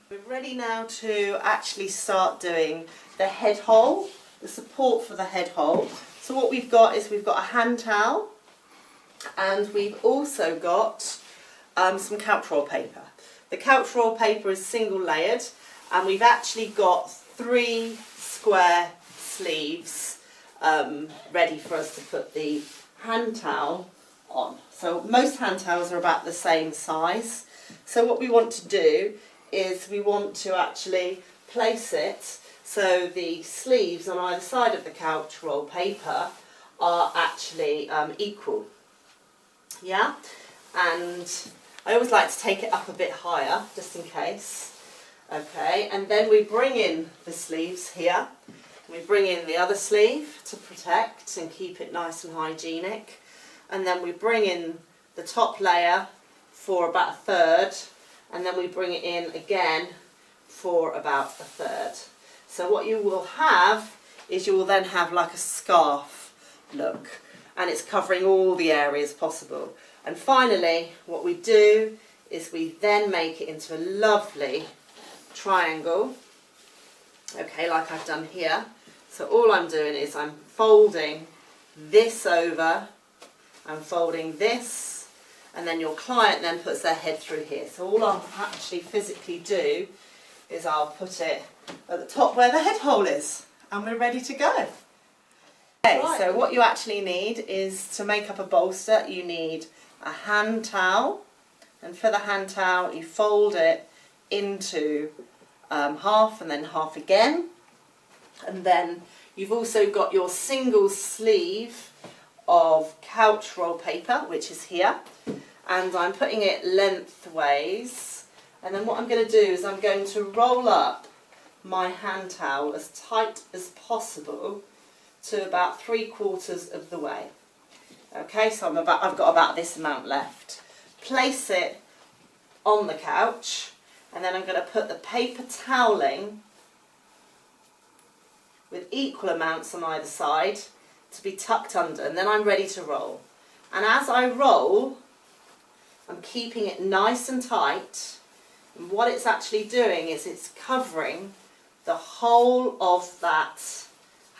We're ready now to actually start doing the head hole, the support for the head hole. So what we've got is we've got a hand towel and we've also got some couch roll paper. The couch roll paper is single layered and we've actually got 3 square sleeves ready for us to put the hand towel on. So most hand towels are about the same size. So what we want to do is we want to actually place it so the sleeves on either side of the couch roll paper are actually equal. Yeah, and I always like to take it up a bit higher just in case. Okay, and then we bring in the sleeves here. We bring in the other sleeve to protect and keep it nice and hygienic. And then we bring in the top layer for about a third. And then we bring it in again for about a third. So what you will have is you will then have like a scarf look, and it's covering all the areas possible. And finally what we do is we then make it into a lovely triangle, okay, like I've done here. So all I'm doing is I'm folding this over, I'm folding this, and then your client then puts their head through here. So all I'll actually physically do is I'll put it at the top where the head hole is, and we're ready to go. Okay, right. So what you actually need is, to make up a bolster, you need a hand towel, and for the hand towel you fold it into half and then half again, and then you've also got your single sleeve of couch roll paper, which is here, and I'm putting it lengthways, and then what I'm going to do is I'm going to roll up my hand towel as tight as possible to about 3/4 of the way. Okay, so I've got about this amount left. Place it on the couch, and then I'm going to put the paper toweling with equal amounts on either side to be tucked under, and then I'm ready to roll. And as I roll, I'm keeping it nice and tight, and what it's actually doing is it's covering the whole of that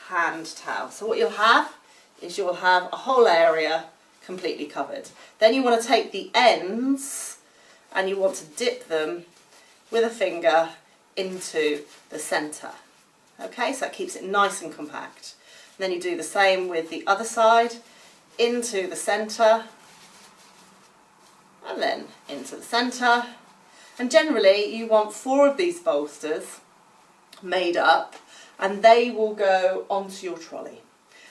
hand towel. So what you'll have is you'll have a whole area completely covered. Then you want to take the ends and you want to dip them with a finger into the centre. Okay, so that keeps it nice and compact. And then you do the same with the other side, into the centre, and then into the centre. And generally you want 4 of these bolsters made up, and they will go onto your trolley.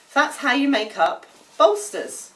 So that's how you make up bolsters.